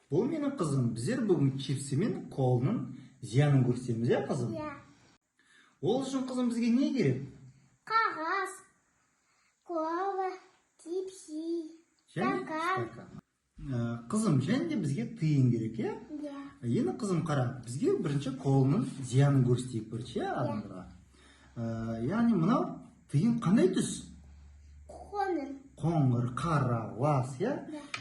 Бұл менің қызым. Біздер бүгін чипсы мен коланың зиянын көрсетеміз, иә қызым? Иә. Ол үшін қызым бізге не керек? Қағаз, кола, чипсы, стакан. Қызым, және де бізге тиын керек, иә? Иә. Енді қызым қара, бізге бірінші коланың зиянын көрсетейік бірінші, иә, адамдарға. Яғни мынау тиын қандай түс? Қоңыр, қара, лас, иә?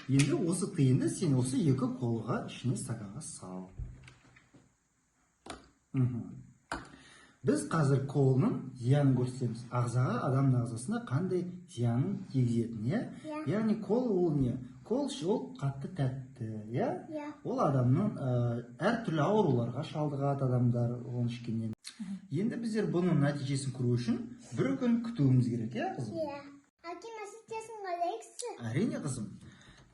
Енді осы тиынды сен осы екі қолға ішіне стаканға сал. Біз қазір коланың зиянын көрсетеміз. Ағзаға, адамның ағзасына қандай зиянын тигізетінін, иә? Яғни кола ол не? Кола ол қатты тәтті, иә? Ол адамның әртүрлі ауруларға шалдығады адамдар оны ішкеннен. Енді біздер бұның нәтижесін көру үшін бір күн күтуіміз керек, иә қызым? Иә. Әке, нәтижесін қалайықшы? Әрине қызым,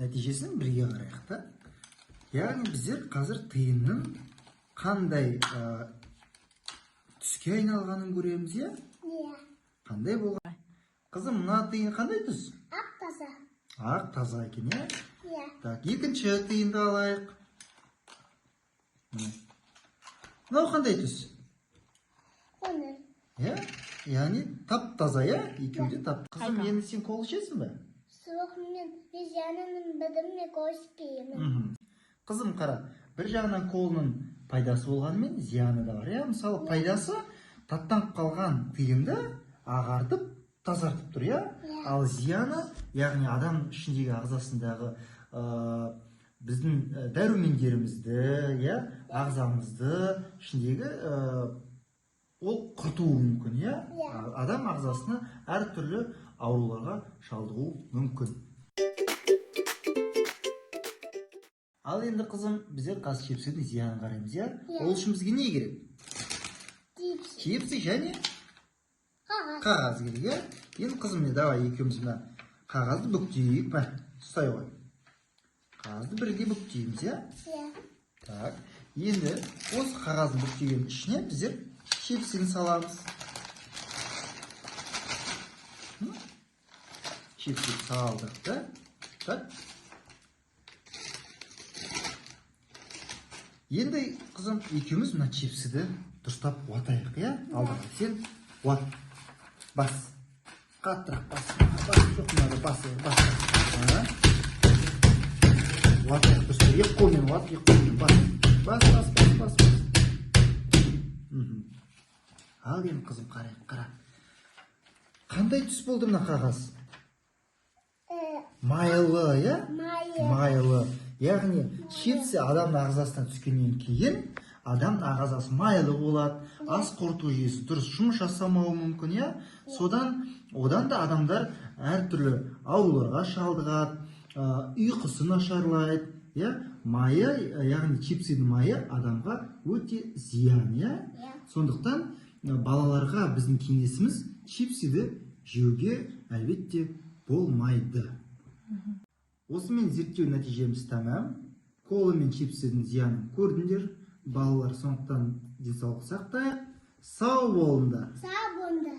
нәтижесін бірге қарайық та. Яғни біздер қазір тиынның қандай түске айналғанын көреміз, иә? Иә. Қандай болған? Қызым, мына тиын қандай түс? Ақ таза. Ақ таза екен, иә? Иә. Так, екінші тиынды алайық. Мынау қандай түс? Қоңыр. Иә? Яғни тап таза, иә? Екеуі де тап. Қызым, енді сен кола ішесің бе? Суық мен зиянын білдірмей көрсетпеймін. Қызым қара, бір жағынан коланың пайдасы болғанымен зияны да бар, иә? Мысалы, пайдасы таттанып қалған тиынды ағартып, тазартып тұр, иә? Ал зияны, яғни адам ішіндегі ағзасындағы біздің дәрумендерімізді, иә? Ағзамызды ішіндегі ол құртуы мүмкін, иә? Адам ағзасына әртүрлі ауруларға шалдығу мүмкін. Ал енді қызым, біздер қазір чипсінің зиянын қараймыз, иә? Ол үшін бізге не керек? Чипсы және қағаз керек, иә? Енді қызым, давай екеуміз мына қағазды бүктейік, мә, ұстай ғой. Қағазды бірге бүктейміз, иә? Так, енді осы қағаздың бүктеген ішіне біздер чипсini salamız. Chipsini saldık da. Tak. Енді қызым екеуміз мына чипсиді дұрыстап уатайық, иә? Алдыға сен уат. Бас. Қаттырақ бас. Бас жоқ мынада бас. Уатайық дұрыстап. Екі қолмен уат, екі қолмен бас. Ал енді қызым қарайық, қара. Қандай түс болды мына қағаз? Майлы, иә? Майлы. Яғни чипсы адамның ағзасына түскеннен кейін адамның ағзасы майлы болады, ас қорыту жүйесі дұрыс жұмыс жасамауы мүмкін, иә? Одан да адамдар әртүрлі ауруларға шалдығады, ұйқысы нашарлайды, иә? Майы, яғни чипсының майы адамға өте зиян, иә? Сондықтан балаларға біздің кеңесіміз чипсиді жеуге әлбетте болмайды. Осымен зерттеу нәтижеміз тәмам. Кола мен чипсидің зиянын көрдіңдер. Балалар, сондықтан денсаулық сақтайық. Сау болыңдар. Сау болыңдар.